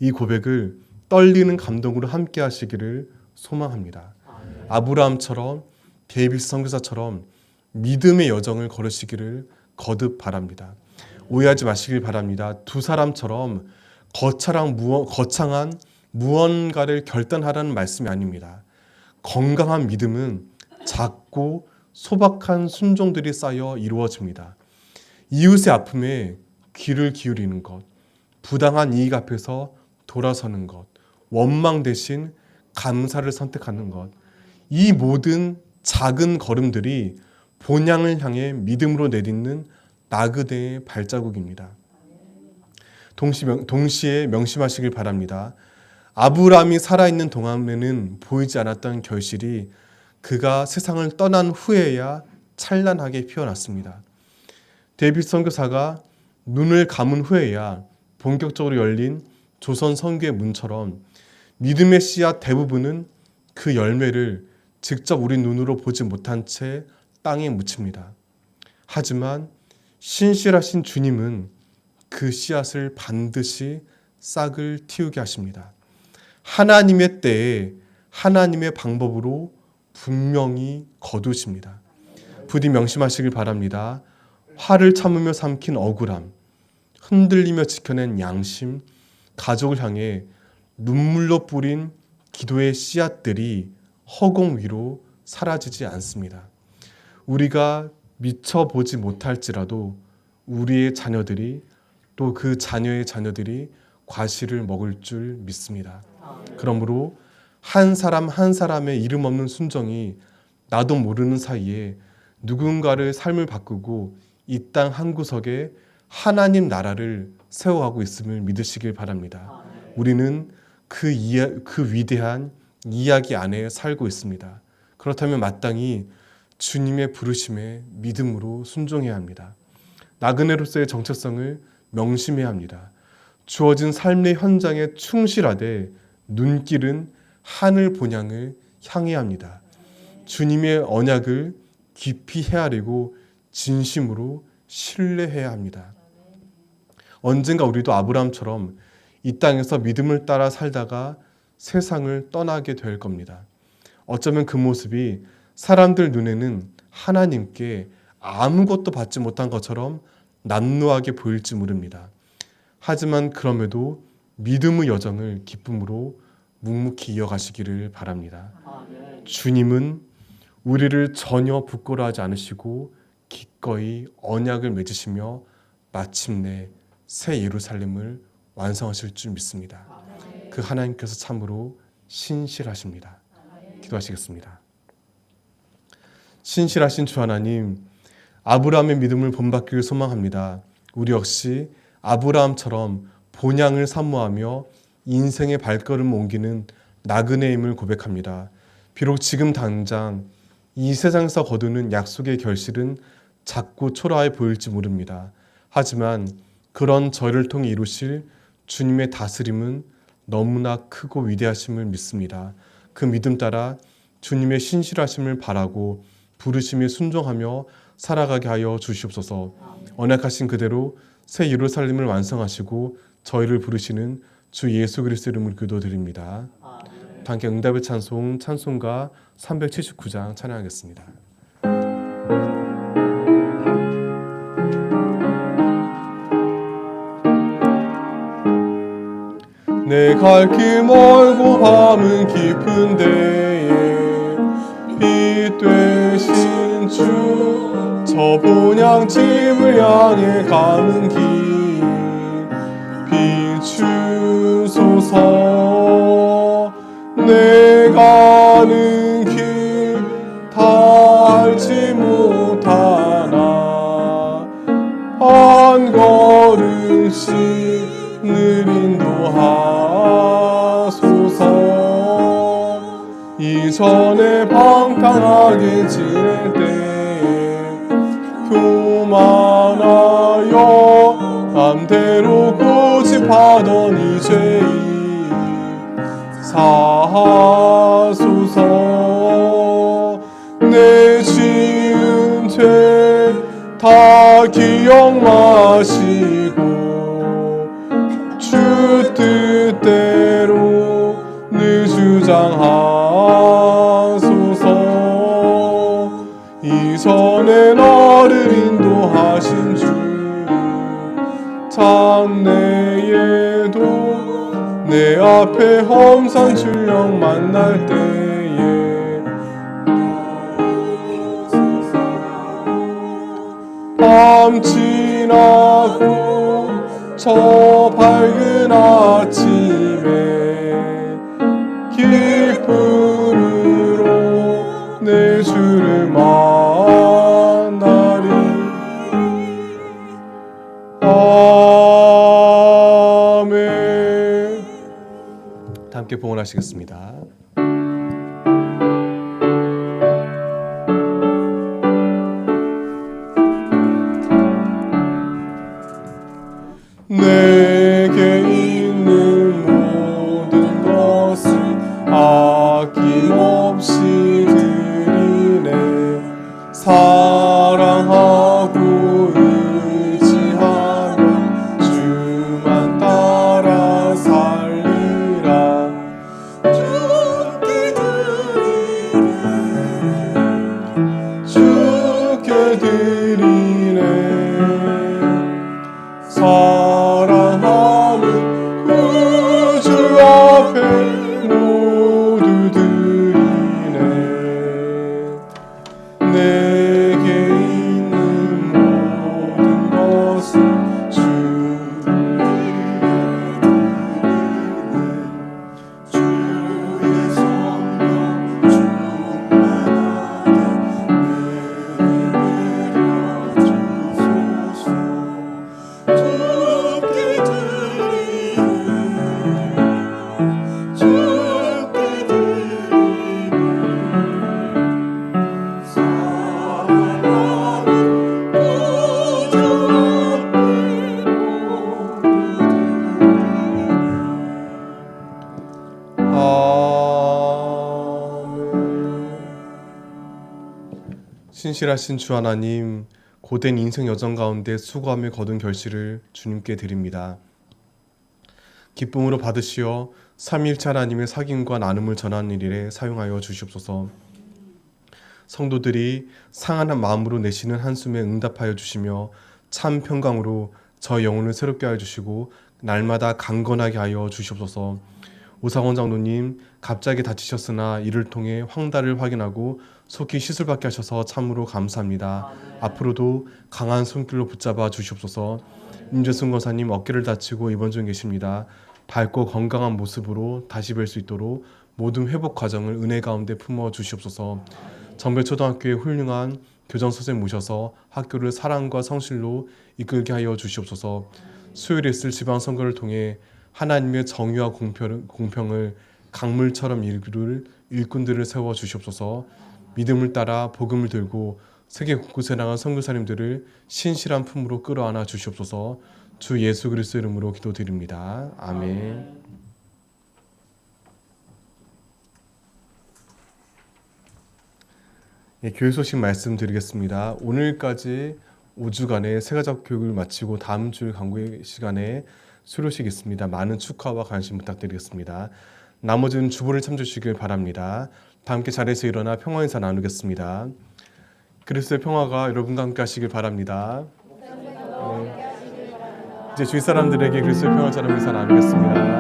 이 고백을 떨리는 감동으로 함께 하시기를 소망합니다. 아브라함처럼 데이비스 선교사처럼 믿음의 여정을 걸으시기를 거듭 바랍니다. 오해하지 마시길 바랍니다. 두 사람처럼 거창한 무언가를 결단하라는 말씀이 아닙니다. 건강한 믿음은 작고 소박한 순종들이 쌓여 이루어집니다. 이웃의 아픔에 귀를 기울이는 것, 부당한 이익 앞에서 돌아서는 것, 원망 대신 감사를 선택하는 것, 이 모든 작은 걸음들이 본향을 향해 믿음으로 내딛는 나그네의 발자국입니다. 동시에 명심하시길 바랍니다. 아브라함이 살아있는 동안에는 보이지 않았던 결실이 그가 세상을 떠난 후에야 찬란하게 피어났습니다. 데이비스 선교사가 눈을 감은 후에야 본격적으로 열린 조선 선교의 문처럼 믿음의 씨앗 대부분은 그 열매를 직접 우리 눈으로 보지 못한 채 땅에 묻힙니다. 하지만 신실하신 주님은 그 씨앗을 반드시 싹을 틔우게 하십니다. 하나님의 때에 하나님의 방법으로 분명히 거두십니다. 부디 명심하시길 바랍니다. 화를 참으며 삼킨 억울함, 흔들리며 지켜낸 양심, 가족을 향해 눈물로 뿌린 기도의 씨앗들이 허공 위로 사라지지 않습니다. 우리가 미처 보지 못할지라도 우리의 자녀들이 또 그 자녀의 자녀들이 과실을 먹을 줄 믿습니다. 그러므로 한 사람 한 사람의 이름 없는 순종이 나도 모르는 사이에 누군가를 삶을 바꾸고 이 땅 한 구석에 하나님 나라를 세워가고 있음을 믿으시길 바랍니다. 우리는 그 위대한 이야기 안에 살고 있습니다. 그렇다면 마땅히 주님의 부르심에 믿음으로 순종해야 합니다. 나그네로서의 정체성을 명심해야 합니다. 주어진 삶의 현장에 충실하되 눈길은 하늘 본향을 향해야 합니다. 주님의 언약을 깊이 헤아리고 진심으로 신뢰해야 합니다. 언젠가 우리도 아브라함처럼 이 땅에서 믿음을 따라 살다가 세상을 떠나게 될 겁니다. 어쩌면 그 모습이 사람들 눈에는 하나님께 아무것도 받지 못한 것처럼 난노하게 보일지 모릅니다. 하지만 그럼에도 믿음의 여정을 기쁨으로 묵묵히 이어가시기를 바랍니다. 주님은 우리를 전혀 부끄러워하지 않으시고 기꺼이 언약을 맺으시며 마침내 새 예루살렘을 완성하실 줄 믿습니다. 그 하나님께서 참으로 신실하십니다. 기도하시겠습니다. 신실하신 주 하나님, 아브라함의 믿음을 본받기를 소망합니다. 우리 역시 아브라함처럼 본향을 사모하며 인생의 발걸음을 옮기는 나그네임을 고백합니다. 비록 지금 당장 이 세상에서 거두는 약속의 결실은 작고 초라해 보일지 모릅니다. 하지만 그런 저희를 통해 이루실 주님의 다스림은 너무나 크고 위대하심을 믿습니다. 그 믿음 따라 주님의 신실하심을 바라고 부르심에 순종하며 살아가게 하여 주시옵소서. 언약하신 그대로 새 예루살렘을 완성하시고 저희를 부르시는 주 예수 그리스도 이름으로 기도드립니다. 함께 응답의 찬송 찬송가 379장 찬양하겠습니다. 내 갈 길 멀고 밤은 깊은 데에 빛 되신 주 저 본향집을 향해 가는 길 비추소서. 내 가는 길 다 알지 못하나 한 걸음씩 늘 인도하소서. 이전에 방탕하게 지낼 때에 교만하여 맘대로 고집하던 이 죄인 사하소서. 내 지은 죄 다 기억 마시고 주 뜻대로 늘 주장하소서. 이전에 나를 인도하신 주 장래에도 내 앞에 험산 출령 만날 때에 밤 지나고 저 밝은 아침에 기쁨으로 내 주를 만나리. 아멘. 다 함께 봉헌하시겠습니다. 내게 있는 모든 것을 아낌없이 드리네. 사랑하고 의지하며 주만 따라 살리라. 주께 드리네. 사랑하는 그 주 앞에 모두 드리네. 신실하신 주 하나님, 고된 인생 여정 가운데 수고하며 거둔 결실을 주님께 드립니다. 기쁨으로 받으시어 삼위일체 하나님의 사귐과 나눔을 전하는 일에 사용하여 주시옵소서. 성도들이 상한 마음으로 내쉬는 한숨에 응답하여 주시며 참 평강으로 저 영혼을 새롭게 하여 주시고 날마다 강건하게 하여 주시옵소서. 오상원 장로님, 갑자기 다치셨으나 이를 통해 황달을 확인하고 속히 시술받게 하셔서 참으로 감사합니다. 앞으로도 강한 손길로 붙잡아 주시옵소서. 임재순 권사님, 어깨를 다치고 입원 중에 계십니다. 밝고 건강한 모습으로 다시 뵐 수 있도록 모든 회복 과정을 은혜 가운데 품어 주시옵소서. 정별초등학교에 훌륭한 교장 선생님 모셔서 학교를 사랑과 성실로 이끌게 하여 주시옵소서. 수요일에 있을 지방선거를 통해 하나님의 정의와 공평을 강물처럼 이룰 일꾼들을 세워 주시옵소서. 믿음을 따라 복음을 들고 세계 곳곳에 나간 선교사님들을 신실한 품으로 끌어안아 주시옵소서. 주 예수 그리스도 이름으로 기도드립니다. 아멘. 교회 소식 말씀드리겠습니다. 오늘까지 5주간의 새가족 교육을 마치고 다음 주 강구의 시간에 수료식이 있습니다. 많은 축하와 관심 부탁드리겠습니다. 나머지는 주보를 참조하시길 바랍니다. 다 함께 자리에서 일어나 평화 인사 나누겠습니다. 그리스도의 평화가 여러분과 함께 하시길 바랍니다. 이제 주위 사람들에게 그리스도의 평화 전하는 인사 나누겠습니다.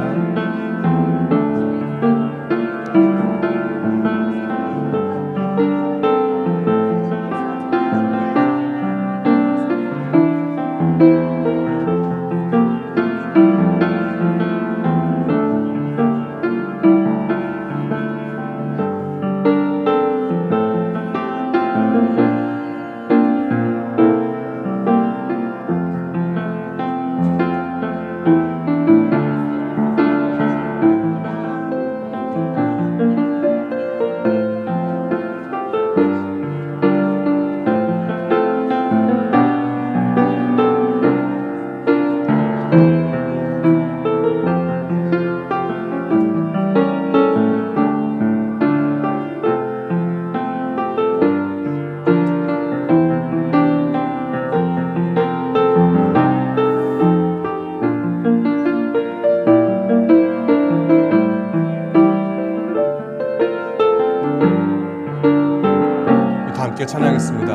찬양하겠습니다.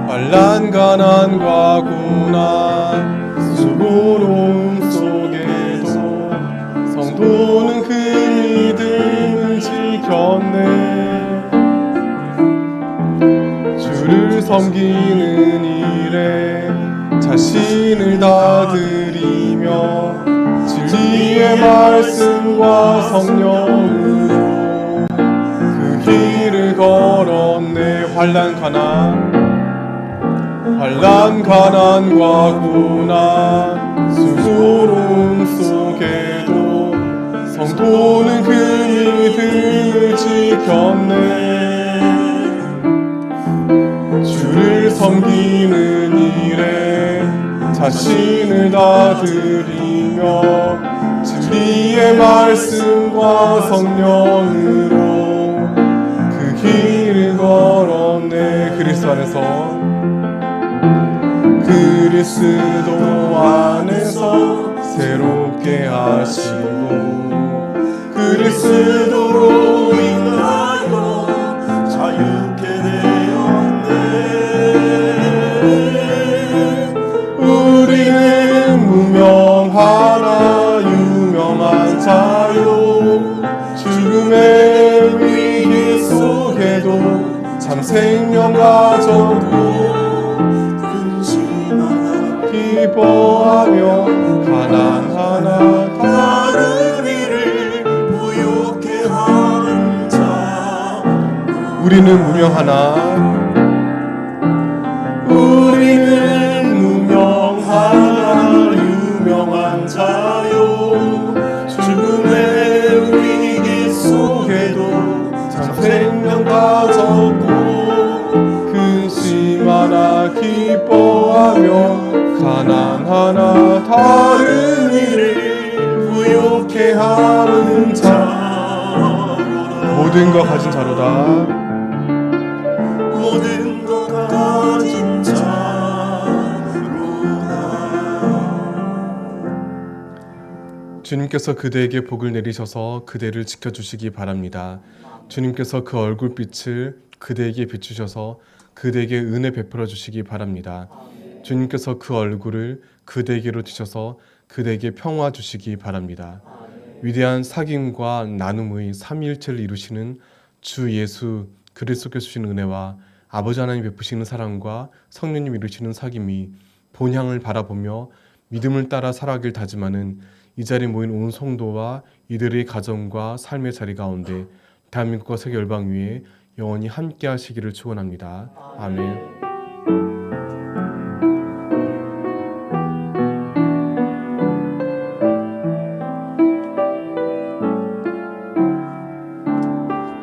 환난 가난과 고난 수고로움 속에도 성도는 그 믿음을 지켰네. 주를 섬기는 일에 자신을 다드리며 진리의 말씀과 성령으로 길을 걸었네. 환난 가난과 고난 수고로움 속에도 성도는 그 믿음을 지켰네. 주를 섬기는 일에 자신을 다드리며 진리의 말씀과 성령으로 길을 걸었네. 그리스도 안에서 새롭게 하시고 그리스도로 인하여 자유케 되었네. 우리는 무명하나 유명한 자요 죽음의 위기 속에도 참 생명 가져도 근심하나 기뻐하며 가난하나 다른 이를 부욕해 하는 자. 우리는 무명하나 유명한 자요 죽음의 위기 속에도 참 생명 가졌고 근심하나 기뻐하며 가난하나 다른 이를 부욕해 하는 자. 모든 것 가진 자로다. 모든 것 가진 자로다. 주님께서 그대에게 복을 내리셔서 그대를 지켜주시기 바랍니다. 주님께서 그 얼굴빛을 그대에게 비추셔서 그대에게 은혜 베풀어 주시기 바랍니다. 주님께서 그 얼굴을 그대에게로 드셔서 그대에게 평화 주시기 바랍니다. 위대한 사귐과 나눔의 삼위일체를 이루시는 주 예수 그리스도께서 주신 은혜와 아버지 하나님 베푸시는 사랑과 성령님 이루시는 사귐이 본향을 바라보며 믿음을 따라 살아가길 다짐하는 이 자리에 모인 온 성도와 이들의 가정과 삶의 자리 가운데 대한민국과 세계 열방 위에 영원히 함께 하시기를 축원합니다. 아멘.